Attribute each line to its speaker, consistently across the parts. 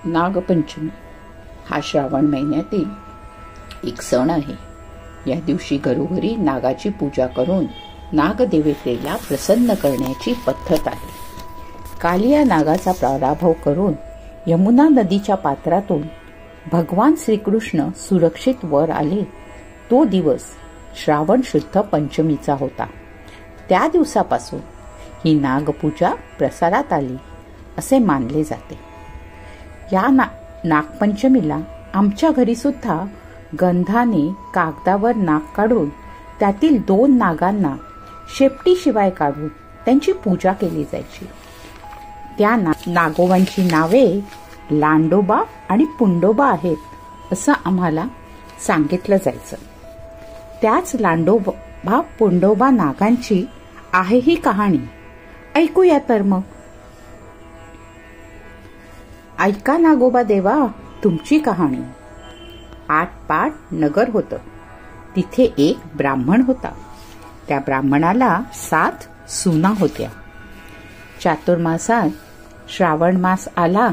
Speaker 1: नागपंचमी हा श्रावण महिन्यातील एक सण आहे. या दिवशी घरोघरी नागाची पूजा करून नागदेवतेला प्रसन्न करण्याची पद्धत आहे. काल या नागाचा पराभव करून यमुना नदीच्या पात्रातून भगवान श्रीकृष्ण सुरक्षित वर आले. तो दिवस श्रावण शुद्ध पंचमीचा होता. त्या दिवसापासून ही नागपूजा प्रसारात आली असे मानले जाते. या नागपंचमीला आमच्या घरी सुद्धा गंधाने कागदावर नाग काढून त्यातील 2 नागांना शेपटीशिवाय काढून त्यांची पूजा केली जायची. त्या नागोबांची नावे लांडोबा आणि पुंडोबा आहेत असं आम्हाला सांगितलं जायचं. त्याच लांडोबा पुंडोबा नागांची आहे ही कहाणी. ऐकूया तर मग. ऐका नागोबा देवा तुमची कहाणी. 8 पाट नगर होतं. तिथे एक ब्राह्मण होता. त्या ब्राह्मणाला 7 सुना होत्या. चातुर्मासात श्रावण मास आला,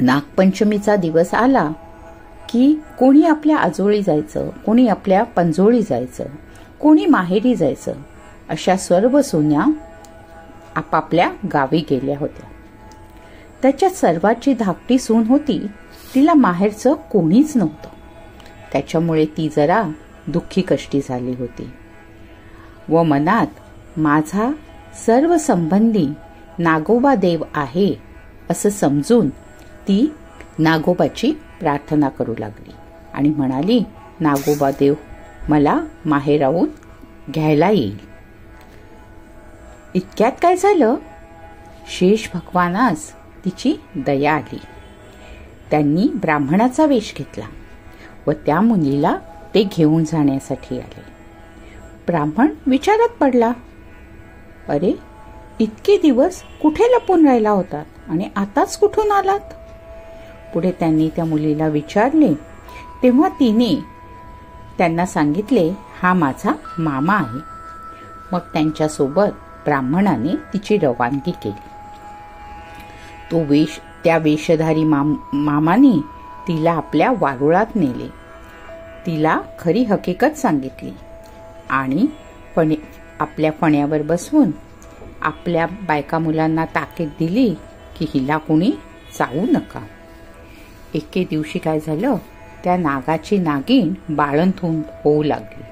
Speaker 1: नागपंचमीचा दिवस आला की कोणी आपल्या आजोळी जायचं, कोणी आपल्या पंजोळी जायचं, कोणी माहेरी जायचं. अशा सर्व सुना आपापल्या गावी गेल्या होत्या. त्याच्यात सर्वाची धाकटी सून होती. तिला माहेरचं कोणीच नव्हतं. त्याच्यामुळे ती जरा दुःखी कष्टी झाली होती व मनात माझा सर्व संबंधी नागोबा देव आहे असं समजून ती नागोबाची प्रार्थना करू लागली आणि म्हणाली, नागोबा देव मला माहेराहून घ्यायला येईल. इतक्यात काय झालं, शेष भगवानास तिची दया आली. त्यांनी ब्राह्मणाचा वेश घेतला व त्या मुलीला ते घेऊन जाण्यासाठी आले. ब्राह्मण विचारात पडला, अरे इतके दिवस कुठे लपून राहिला होतात आणि आताच कुठून आलात? पुढे त्यांनी त्या मुलीला विचारले तेव्हा तिने त्यांना सांगितले, हा माझा मामा आहे. मग त्यांच्यासोबत ब्राह्मणाने तिची रवानगी केली. त्या वेशधारी मामाने तिला आपल्या वारुळात नेले. तिला खरी हकीकत सांगितली आणि आपल्या फण्यावर बसवून आपल्या बायका मुलांना ताकीद दिली की हिला कोणी चावू नका. एके दिवशी काय झालं, त्या नागाची नागिन बाळंत होऊ लागली.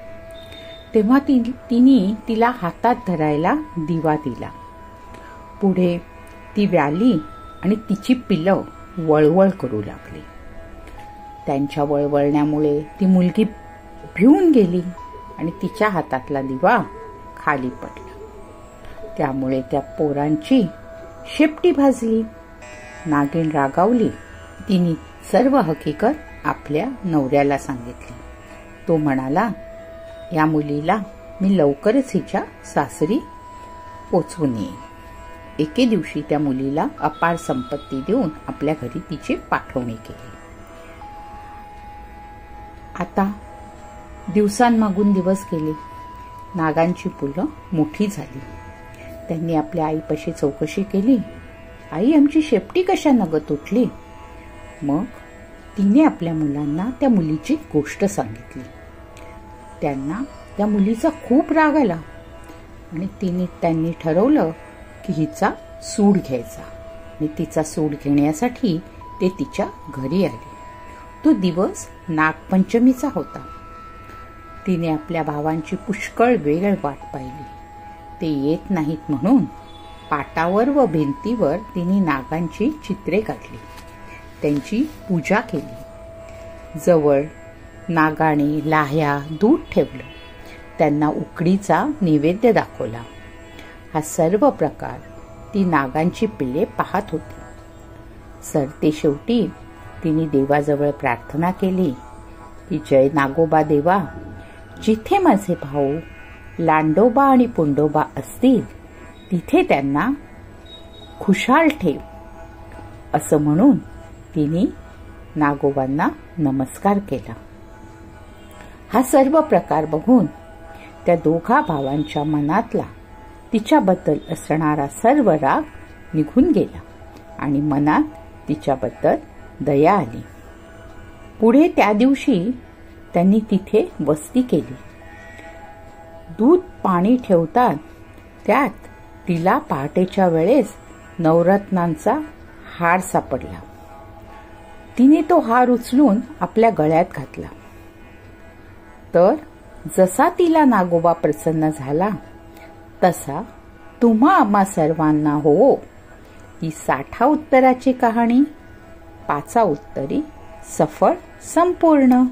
Speaker 1: तेव्हा तिने तिला हातात धरायला दिवा दिला. पुढे ती व्याली आणि तिची पिलं वळवळ करू लागली. त्यांच्या वळवळण्यामुळे ती मुलगी भिवून गेली आणि तिच्या हातातला दिवा खाली पडला. त्यामुळे त्या पोरांची शेपटी भाजली. नागिन रागावली. तिने सर्व हकीकत आपल्या नवऱ्याला सांगितली. तो म्हणाला, या मुलीला मी लवकरच हिच्या सासरी पोचवून येईन. एके दिवशी त्या मुलीला अपार संपत्ती देऊन आपल्या घरी तिची पाठवणी केली. आता दिवसांमागून दिवस गेले. नागांची मुलं मोठी झाली. त्यांनी आपल्या आईपाशी चौकशी केली, आई आमची शेपटी कशानं ग तुटली? मग तिने आपल्या मुलांना त्या मुलीची गोष्ट सांगितली. त्यांना त्या मुलीचा खूप राग आला आणि त्यांनी ठरवलं की हिचा सूड घ्यायचा आणि तिचा सूड घेण्यासाठी ते तिच्या घरी आले. तो दिवस नागपंचमीचा होता. तिने आपल्या भावांची पुष्कळ वेळ वाट पाहिली. ते येत नाहीत म्हणून पाटावर व भिंतीवर तिने नागांची चित्रे काढली. त्यांची पूजा केली. जवळ नागाने लाह्या दूध ठेवलं. त्यांना उकडीचा नैवेद्य दाखवला. हा सर्व प्रकार ती नागांची पिल्ले पाहत होती. सरते शेवटी तिने देवाजवळ प्रार्थना केली की जय नागोबा देवा, जिथे माझे भाऊ लांडोबा आणि पुंडोबा असतील तिथे त्यांना खुशाल ठेव. असं म्हणून तिने नागोबांना नमस्कार केला. हा सर्व प्रकार बघून त्या दोघा भावांच्या मनातला तिच्याबद्दल असणारा सर्व राग निघून गेला आणि मनात तिच्याबद्दल दया आली. पुढे त्या दिवशी त्यांनी तिथे वस्ती केली. दूध पाणी ठेवतात त्यात तिला पहाटेच्या वेळेस नवरत्नांचा हार सापडला. तिने तो हार उचलून आपल्या गळ्यात घातला. तर जसा तिला नागोबा प्रसन्न झाला तसा तुम्हा आम्हा सर्वांना हो. ही 60 उत्तराची कहाणी 5 उत्तरी सफळ संपूर्ण.